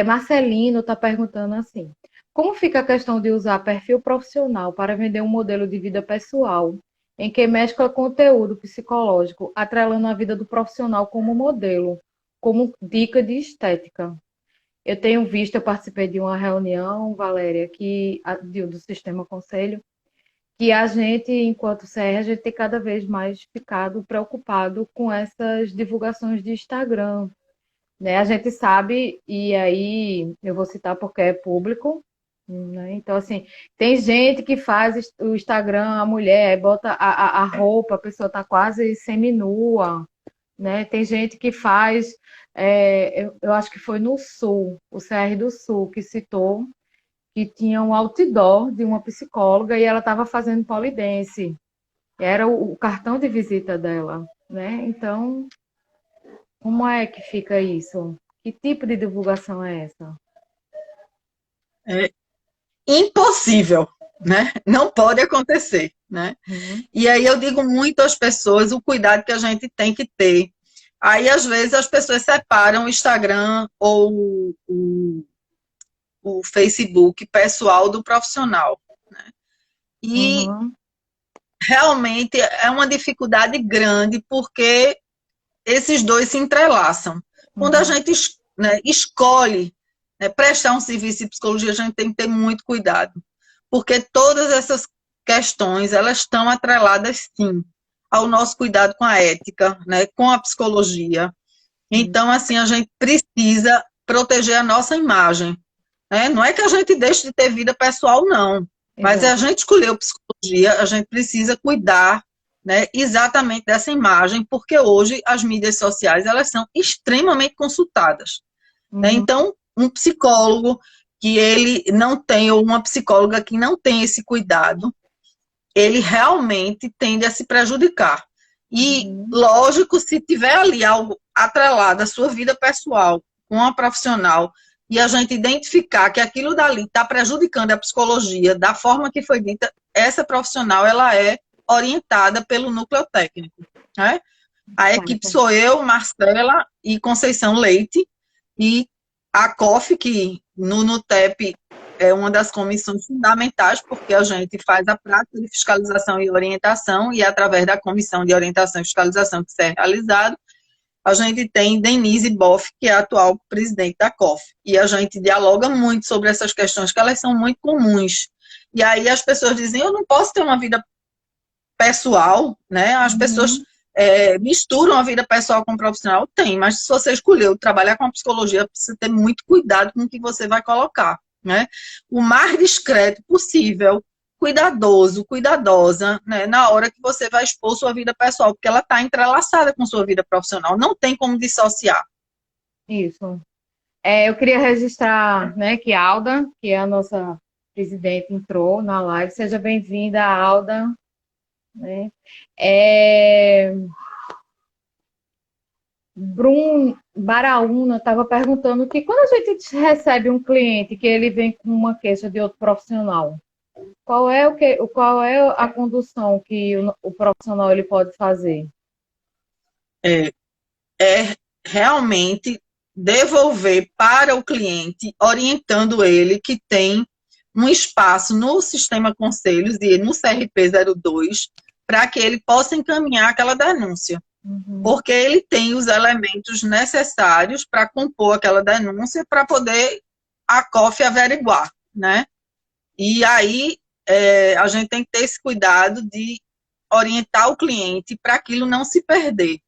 Marcelino está perguntando assim: como fica a questão de usar perfil profissional para vender um modelo de vida pessoal, em que mescla conteúdo psicológico, atrelando a vida do profissional como modelo, como dica de estética? Eu tenho visto, eu participei de uma reunião, Valéria, do Sistema Conselho, que a gente, enquanto CR, a gente tem cada vez mais ficado preocupado com essas divulgações de Instagram, né? A gente sabe, e aí eu vou citar porque é público, né? Então, assim, tem gente que faz o Instagram, a mulher, bota a roupa, a pessoa tá quase seminua, né? Tem gente que faz, eu acho que foi no Sul, o CR do Sul, que citou que tinha um outdoor de uma psicóloga e ela estava fazendo polidense. Era o cartão de visita dela, né? Então, como é que fica isso? Que tipo de divulgação é essa? É impossível, né? Não pode acontecer, né? Uhum. E aí eu digo muito às pessoas o cuidado que a gente tem que ter. Aí, às vezes, as pessoas separam o Instagram ou o Facebook pessoal do profissional. E Uhum. realmente é uma dificuldade grande, porque esses dois se entrelaçam. Quando a Uhum. gente, né, escolhe, né, prestar um serviço de psicologia, a gente tem que ter muito cuidado, porque todas essas questões, elas estão atreladas, sim, ao nosso cuidado com a ética, né, com a psicologia. Uhum. Então, assim, a gente precisa proteger a nossa imagem, né? Não é que a gente deixe de ter vida pessoal, não, mas a Exato. gente escolheu psicologia, a gente precisa cuidar, né, exatamente dessa imagem, porque hoje as mídias sociais, elas são extremamente consultadas, né? Uhum. Então, um psicólogo que ele não tem, ou uma psicóloga que não tem esse cuidado, ele realmente tende a se prejudicar. E, Uhum. lógico, se tiver ali algo atrelado à sua vida pessoal, com a profissional, e a gente identificar que aquilo dali está prejudicando a psicologia da forma que foi dita, essa profissional, ela é orientada pelo núcleo técnico, né? A equipe Certo. sou eu, Marcela e Conceição Leite, e a COF, que no NUTEP é uma das comissões fundamentais, porque a gente faz a prática de fiscalização e orientação, e através da comissão de orientação e fiscalização que isso é realizado, a gente tem Denise Boff, que é a atual presidente da COF, e a gente dialoga muito sobre essas questões, que elas são muito comuns. E aí as pessoas dizem, eu não posso ter uma vida pessoal, né? As pessoas misturam a vida pessoal com profissional. Tem, mas se você escolheu trabalhar com a psicologia, precisa ter muito cuidado com o que você vai colocar, né? O mais discreto possível, cuidadoso, cuidadosa, né? Na hora que você vai expor sua vida pessoal, porque ela está entrelaçada com sua vida profissional, não tem como dissociar. Isso. Eu queria registrar, né, que a Alda, que é a nossa presidente, entrou na live. Seja bem-vinda, Alda. Né? Bruno Baraúna estava perguntando que quando a gente recebe um cliente que ele vem com uma queixa de outro profissional, qual é a condução que o profissional ele pode fazer? É realmente devolver para o cliente, orientando ele que tem um espaço no sistema conselhos e no CRP02 para que ele possa encaminhar aquela denúncia. Porque ele tem os elementos necessários para compor aquela denúncia para poder a COF averiguar, né? E aí a gente tem que ter esse cuidado de orientar o cliente para aquilo não se perder.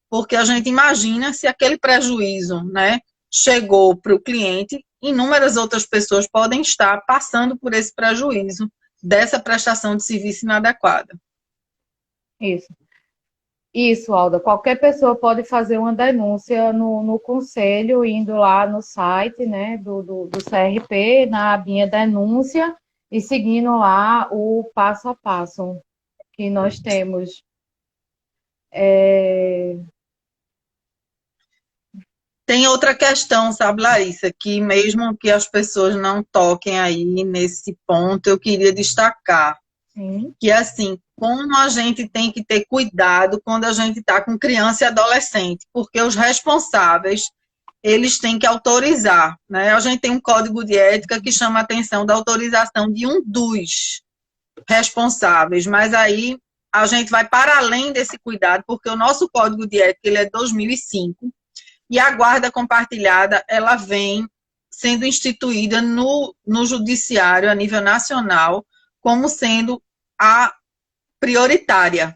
Porque a gente imagina se aquele prejuízo, né, chegou para o cliente, inúmeras outras pessoas podem estar passando por esse prejuízo dessa prestação de serviço inadequada. Isso, Alda. Qualquer pessoa pode fazer uma denúncia no conselho, indo lá no site, né, do CRP, na abinha denúncia, e seguindo lá o passo a passo que nós temos. Tem outra questão, sabe, Larissa, que mesmo que as pessoas não toquem aí nesse ponto, eu queria destacar. Sim. Que, assim, como a gente tem que ter cuidado quando a gente está com criança e adolescente, porque os responsáveis, eles têm que autorizar, né? A gente tem um código de ética que chama a atenção da autorização de um dos responsáveis, mas aí a gente vai para além desse cuidado, porque o nosso código de ética, ele é 2005, e a guarda compartilhada, ela vem sendo instituída no judiciário a nível nacional como sendo a prioritária.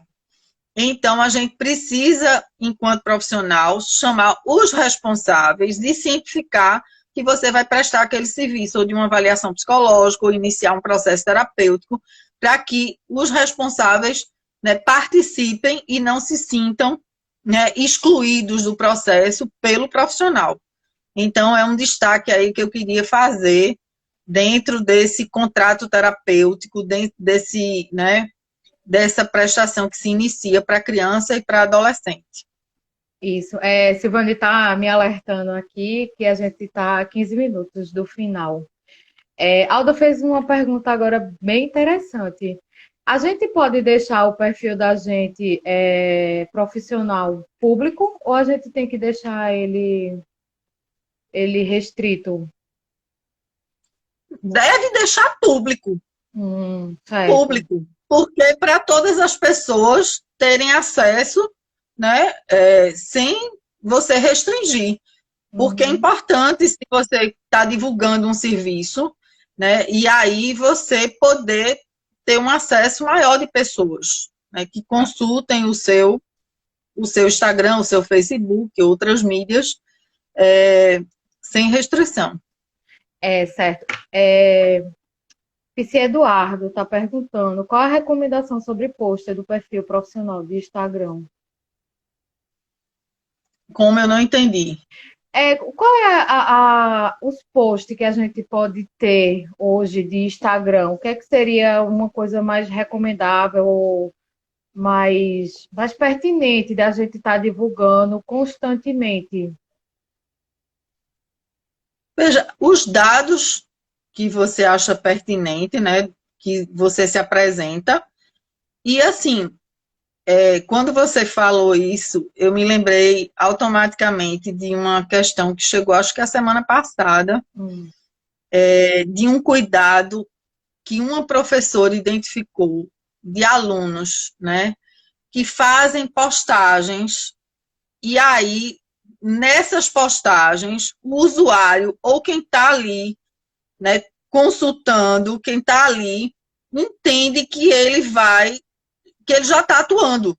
Então, a gente precisa, enquanto profissional, chamar os responsáveis e cientificar que você vai prestar aquele serviço, ou de uma avaliação psicológica, ou iniciar um processo terapêutico, para que os responsáveis, né, participem e não se sintam, né, excluídos do processo pelo profissional. Então, é um destaque aí que eu queria fazer dentro desse contrato terapêutico, dentro desse, né, dessa prestação que se inicia para criança e para adolescente. Isso. Silvane está me alertando aqui que a gente está a 15 minutos do final. Alda fez uma pergunta agora bem interessante. A gente pode deixar o perfil da gente profissional público ou a gente tem que deixar ele restrito? Deve deixar público. Certo. Público. Porque para todas as pessoas terem acesso, né, sem você restringir. Porque é importante, se você está divulgando um serviço, né, e aí você poder ter um acesso maior de pessoas, né, que consultem o seu Instagram, o seu Facebook, outras mídias, sem restrição. Certo. Psi Eduardo está perguntando qual a recomendação sobre pôster do perfil profissional de Instagram? Como eu não entendi? Qual é os posts que a gente pode ter hoje de Instagram? O que é que seria uma coisa mais recomendável ou mais pertinente da gente estar divulgando constantemente? Veja, os dados que você acha pertinente, né, que você se apresenta, e assim, quando você falou isso, eu me lembrei automaticamente de uma questão que chegou, acho que a semana passada, de um cuidado que uma professora identificou de alunos, né, que fazem postagens e aí, nessas postagens, o usuário ou quem está ali, né, consultando, quem está ali, entende que ele já está atuando,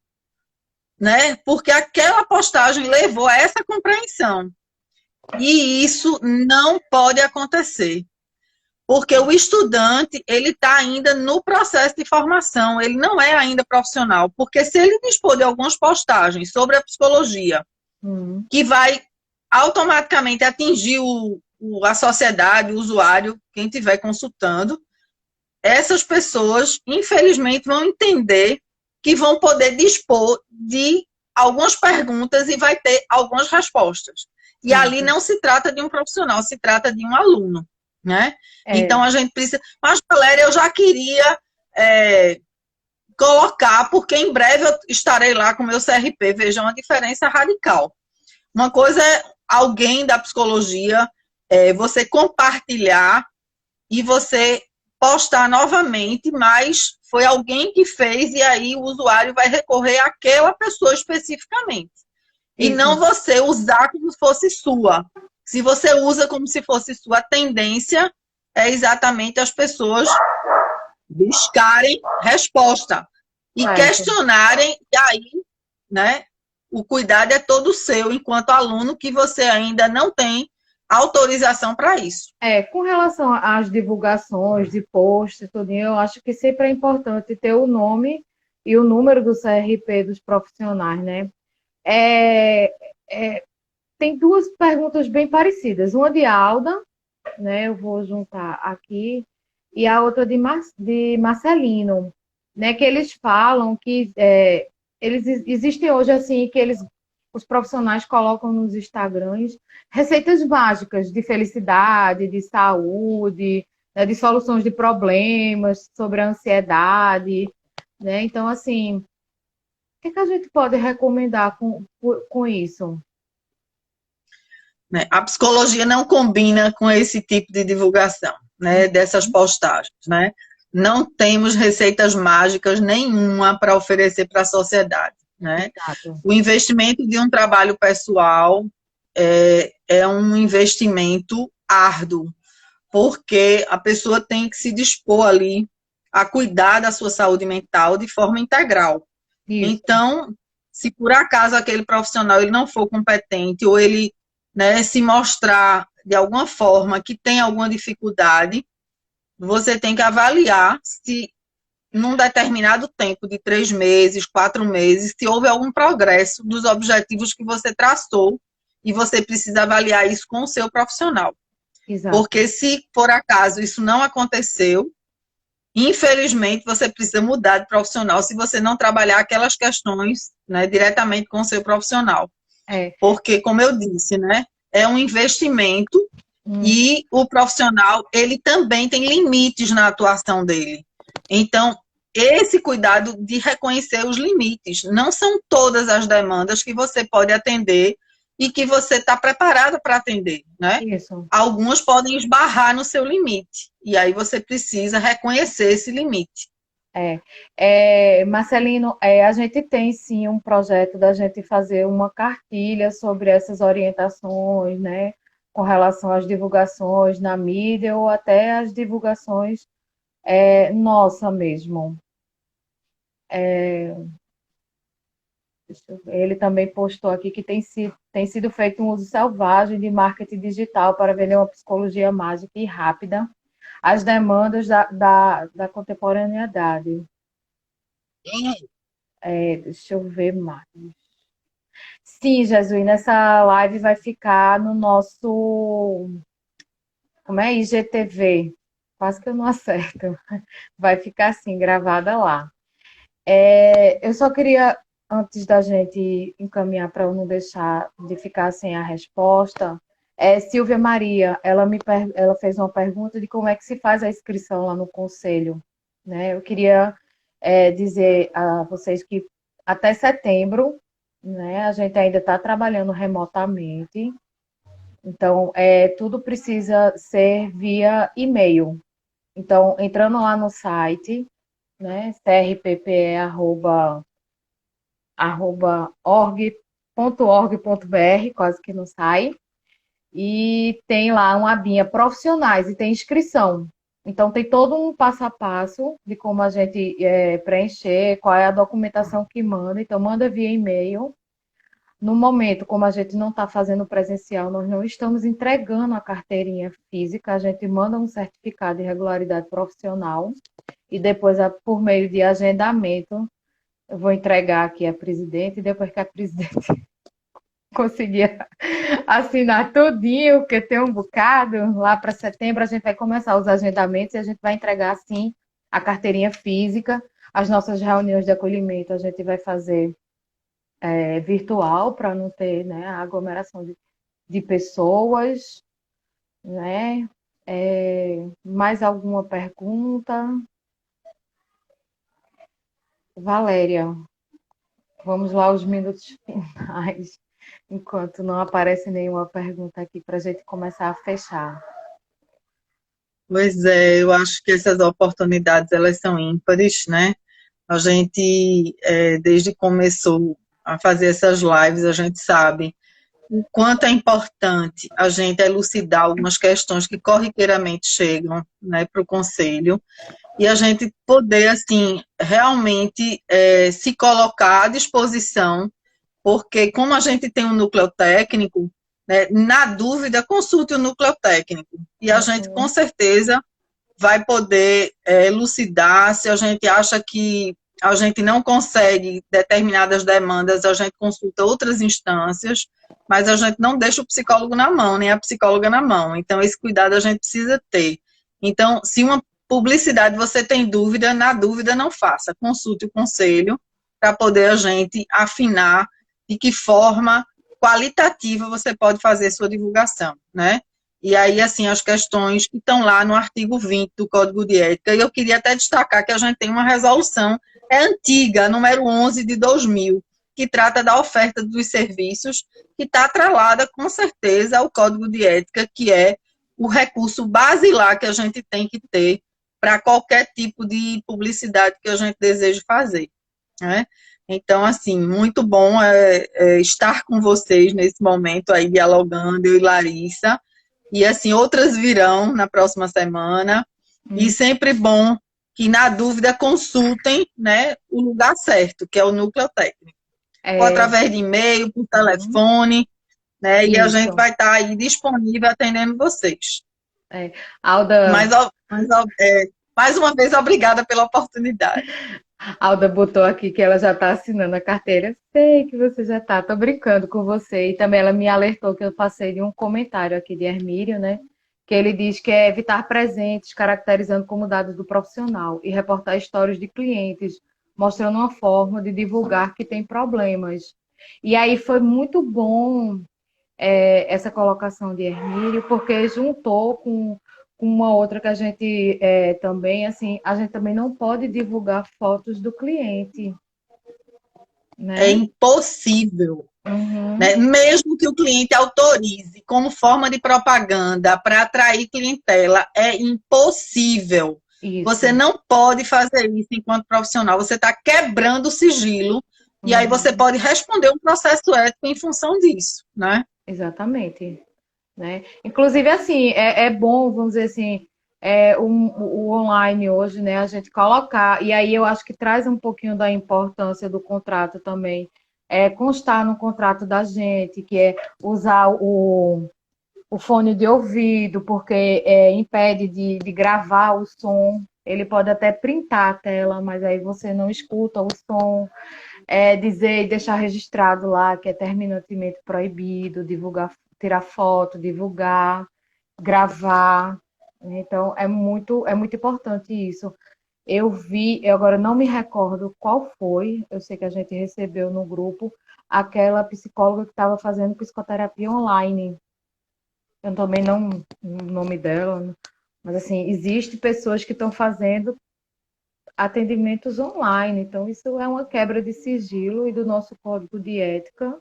né? Porque aquela postagem levou a essa compreensão. E isso não pode acontecer. Porque o estudante, ele está ainda no processo de formação, ele não é ainda profissional. Porque se ele dispor de algumas postagens sobre a psicologia, que vai automaticamente atingir a sociedade, o usuário, quem estiver consultando, essas pessoas, infelizmente, vão entender que vão poder dispor de algumas perguntas e vai ter algumas respostas. E ali não se trata de um profissional, se trata de um aluno, né? Então a gente precisa. Mas, galera, eu já queria colocar, porque em breve eu estarei lá com o meu CRP, vejam a diferença radical. Uma coisa é alguém da psicologia, você compartilhar e você postar novamente, mas foi alguém que fez e aí o usuário vai recorrer àquela pessoa especificamente. E não você usar como se fosse sua. Se você usa como se fosse sua, a tendência é exatamente as pessoas buscarem resposta e questionarem, e aí, né, o cuidado é todo seu, enquanto aluno, que você ainda não tem autorização para isso. Com relação às divulgações de posts, tudo, eu acho que sempre é importante ter o nome e o número do CRP dos profissionais, né? Tem duas perguntas bem parecidas. Uma de Alda, né? Eu vou juntar aqui, e a outra de Marcelino, né? Que eles falam que eles existem hoje assim que os profissionais colocam nos Instagrams receitas mágicas de felicidade, de saúde, né, de soluções de problemas, sobre a ansiedade, né? Então, assim, o que a gente pode recomendar com isso? A psicologia não combina com esse tipo de divulgação, né, dessas postagens, né? Não temos receitas mágicas nenhuma para oferecer para a sociedade, né? Exato. O investimento de um trabalho pessoal é um investimento árduo, porque a pessoa tem que se dispor ali a cuidar da sua saúde mental de forma integral. Isso. Então, se por acaso aquele profissional ele não for competente ou ele, né, se mostrar de alguma forma que tem alguma dificuldade, você tem que avaliar se num determinado tempo de 3 meses, 4 meses, se houve algum progresso dos objetivos que você traçou e você precisa avaliar isso com o seu profissional. Exato. Porque se por acaso isso não aconteceu, infelizmente você precisa mudar de profissional se você não trabalhar aquelas questões, né, diretamente com o seu profissional. Porque, como eu disse, né, é um investimento e o profissional ele também tem limites na atuação dele. Então, esse cuidado de reconhecer os limites. Não são todas as demandas que você pode atender e que você está preparado para atender, né? Isso. Algumas podem esbarrar no seu limite. E aí você precisa reconhecer esse limite. Marcelino, a gente tem sim um projeto da gente fazer uma cartilha sobre essas orientações, né? Com relação às divulgações na mídia ou até as divulgações nossa mesmo. Ele também postou aqui que tem sido feito um uso selvagem de marketing digital para vender uma psicologia mágica e rápida às demandas da contemporaneidade. Deixa eu ver mais. Sim, Jesus, nessa live vai ficar no nosso. Como é? IGTV. Quase que eu não acerto. Vai ficar assim, gravada lá. Eu só queria, antes da gente encaminhar para eu não deixar de ficar sem a resposta, Silvia Maria, ela fez uma pergunta de como é que se faz a inscrição lá no conselho. Né? Eu queria dizer a vocês que até setembro, né, a gente ainda está trabalhando remotamente, Então, tudo precisa ser via e-mail. Então, entrando lá no site, né, crppe@org.org.br, quase que não sai, e tem lá uma abinha profissionais e tem inscrição. Então, tem todo um passo a passo de como a gente preencher, qual é a documentação que manda. Então, manda via e-mail. No momento, como a gente não está fazendo presencial, nós não estamos entregando a carteirinha física, a gente manda um certificado de regularidade profissional e depois, por meio de agendamento, eu vou entregar aqui a presidente e depois que a presidente conseguir assinar tudinho, porque tem um bocado, lá para setembro a gente vai começar os agendamentos e a gente vai entregar, assim, a carteirinha física. As nossas reuniões de acolhimento a gente vai fazer virtual para não ter, né, a aglomeração de pessoas, né? Mais alguma pergunta? Valéria, vamos lá aos minutos finais, enquanto não aparece nenhuma pergunta aqui para a gente começar a fechar. Pois é, eu acho que essas oportunidades, elas são ímpares, né? A gente, desde que começou a fazer essas lives, a gente sabe o quanto é importante a gente elucidar algumas questões que corriqueiramente chegam, né, para o conselho, e a gente poder, assim, realmente se colocar à disposição, porque como a gente tem um núcleo técnico, né, na dúvida, consulte o núcleo técnico, e a gente, com certeza, vai poder elucidar. Se a gente acha que a gente não consegue determinadas demandas, a gente consulta outras instâncias, mas a gente não deixa o psicólogo na mão, nem a psicóloga na mão. Então, esse cuidado a gente precisa ter. Então, se uma publicidade você tem dúvida, na dúvida não faça. Consulte o conselho para poder a gente afinar de que forma qualitativa você pode fazer sua divulgação, né? E aí, assim, as questões que estão lá no artigo 20 do Código de Ética, e eu queria até destacar que a gente tem uma resolução, antiga, número 11 de 2000, que trata da oferta dos serviços, que está atrelada, com certeza, ao Código de Ética, que é o recurso basilar que a gente tem que ter para qualquer tipo de publicidade que a gente deseje fazer, né? Então, assim, muito bom estar com vocês nesse momento aí, dialogando, eu e Larissa. E assim, outras virão na próxima semana. E sempre bom que, na dúvida, consultem, né, o lugar certo, que é o núcleo técnico. Ou através de e-mail, por telefone, né? E a gente Isso. vai estar aí disponível atendendo vocês. Alda, Mais uma vez, obrigada pela oportunidade. Alda botou aqui que ela já está assinando a carteira. Sei que você já está, tô brincando com você. E também ela me alertou que eu passei de um comentário aqui de Hermílio, né? Que ele diz que é evitar presentes caracterizando como dados do profissional e reportar histórias de clientes, mostrando uma forma de divulgar que tem problemas. E aí foi muito bom essa colocação de Hermílio, porque juntou com uma outra que a gente também, assim, a gente também não pode divulgar fotos do cliente, É né? impossível, Uhum, né? Mesmo que o cliente autorize como forma de propaganda para atrair clientela, é impossível. Você isso. não pode fazer isso enquanto profissional. Você está quebrando o sigilo e aí você Uhum, pode responder um processo ético em função disso, né? exatamente. Né? Inclusive, assim, é bom, vamos dizer assim, o online hoje, né, a gente colocar, e aí eu acho que traz um pouquinho da importância do contrato também, constar no contrato da gente, que é usar o fone de ouvido, porque impede de gravar o som. Ele pode até printar a tela, mas aí você não escuta o som. Dizer e deixar registrado lá que é terminantemente proibido divulgar, tirar foto, divulgar, gravar. Então, é muito importante isso. Eu vi, eu agora não me recordo qual foi, eu sei que a gente recebeu no grupo aquela psicóloga que estava fazendo psicoterapia online. Eu também não o nome dela, mas assim, existe pessoas que estão fazendo atendimentos online, então isso é uma quebra de sigilo e do nosso código de ética,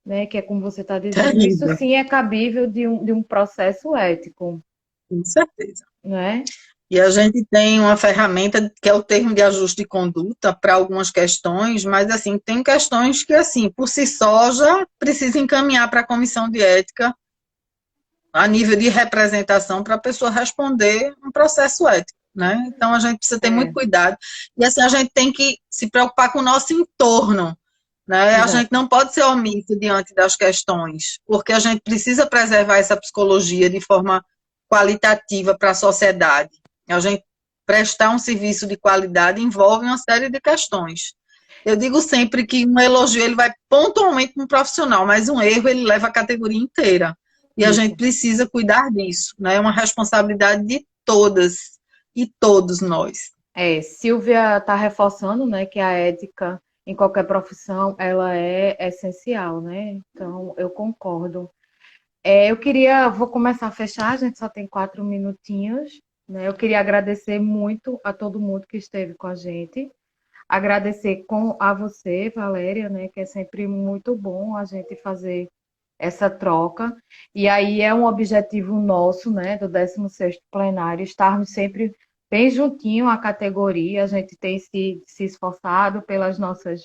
né? Que é como você está dizendo. Isso Terrível, sim é cabível de um processo ético, com certeza. né? E a gente tem uma ferramenta que é o termo de ajuste de conduta para algumas questões, mas assim, tem questões que assim, por si só já precisa encaminhar para a comissão de ética a nível de representação para a pessoa responder um processo ético, né? Então a gente precisa ter muito É, cuidado e assim a gente tem que se preocupar com o nosso entorno, né? A gente exato. não pode ser omisso diante das questões, porque a gente precisa preservar essa psicologia de forma qualitativa para a sociedade. A gente prestar um serviço de qualidade envolve uma série de questões. Eu digo sempre que um elogio ele vai pontualmente para um profissional, mas um erro ele leva a categoria inteira. E a gente Isso. precisa cuidar disso, né? É uma responsabilidade de todas e todos nós. É, Silvia está reforçando, né, que a ética em qualquer profissão ela é essencial, né? Então eu concordo. Vou começar a fechar, a gente só tem 4 minutinhos, né? Eu queria agradecer muito a todo mundo que esteve com a gente, agradecer a você, Valéria, né, que é sempre muito bom a gente fazer essa troca. E aí é um objetivo nosso, né, do 16º plenário, estarmos sempre bem juntinho à categoria. A gente tem se esforçado pelas nossas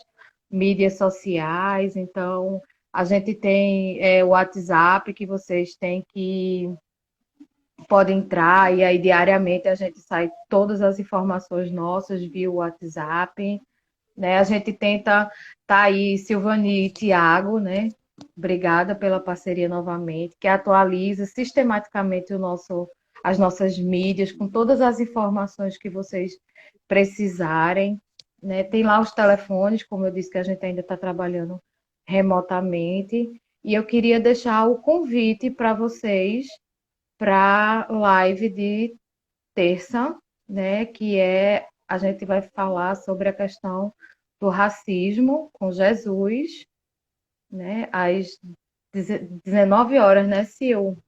mídias sociais, então a gente tem o WhatsApp que vocês têm que podem entrar e aí diariamente a gente sai todas as informações nossas via WhatsApp, né? A gente tenta tá aí Silvani e Tiago, né? Obrigada pela parceria novamente, que atualiza sistematicamente as nossas mídias com todas as informações que vocês precisarem, né? Tem lá os telefones, como eu disse que a gente ainda está trabalhando remotamente, e eu queria deixar o convite para vocês para live de terça, né? Que é a gente vai falar sobre a questão do racismo com Jesus, né? Às 19 horas, né, Sil?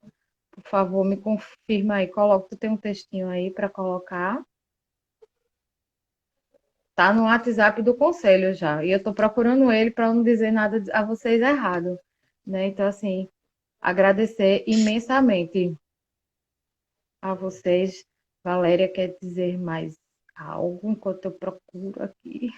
Por favor, me confirma aí. Coloca, tu tem um textinho aí para colocar. Tá no WhatsApp do conselho já. E eu tô procurando ele para não dizer nada a vocês errado, né? Então, assim, agradecer imensamente a vocês. Valéria quer dizer mais algo enquanto eu procuro aqui.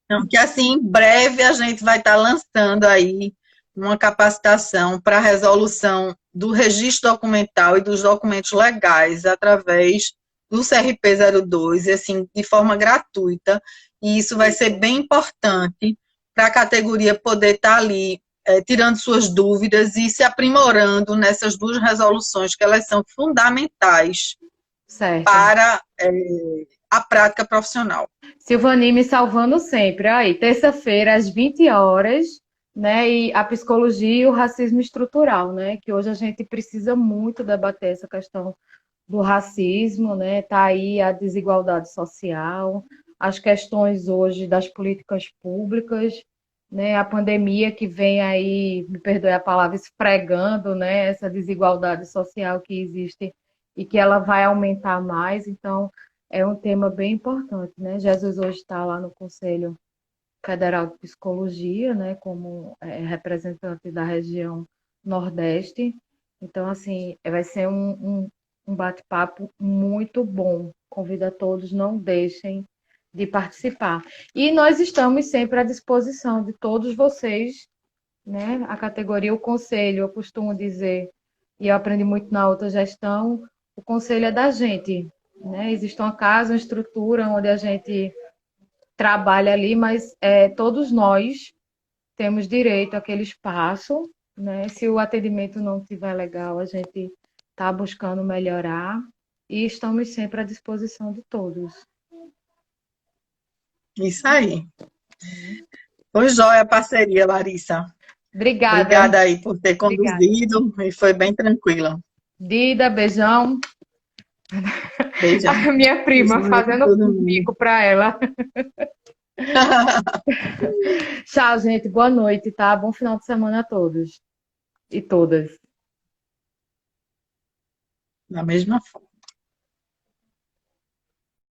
Então, que assim, em breve a gente vai estar lançando aí uma capacitação para a resolução do registro documental e dos documentos legais através do CRP 02, e assim, de forma gratuita. E isso vai ser bem importante para a categoria poder estar ali tirando suas dúvidas e se aprimorando nessas duas resoluções, que elas são fundamentais Certo. para a prática profissional. Silvani me salvando sempre. Aí, terça-feira, às 20 horas, né? E a psicologia e o racismo estrutural, né? Que hoje a gente precisa muito debater essa questão do racismo, né? Tá aí a desigualdade social, as questões hoje das políticas públicas, né? A pandemia que vem aí, me perdoe a palavra, esfregando, né? Essa desigualdade social que existe e que ela vai aumentar mais. Então, é um tema bem importante, né? Jesus hoje está lá no Conselho Federal de Psicologia, né? Como representante da região Nordeste. Então, assim, vai ser um bate-papo muito bom. Convido a todos, não deixem de participar. E nós estamos sempre à disposição de todos vocês, né? A categoria, o conselho, eu costumo dizer, e eu aprendi muito na outra gestão, o conselho é da gente, né? Existe uma casa, uma estrutura onde a gente trabalha ali, mas todos nós temos direito àquele espaço, né? Se o atendimento não estiver legal, a gente está buscando melhorar e estamos sempre à disposição de todos. Isso aí. Foi jóia a parceria, Larissa. Obrigada, Obrigada aí por ter obrigada. conduzido e foi bem tranquila. Dida, beijão. Beijão. A minha prima Beijão aí para fazendo todo um mundo. bico para ela. Tchau, gente. Boa noite, tá? Bom final de semana a todos e todas. Da mesma forma.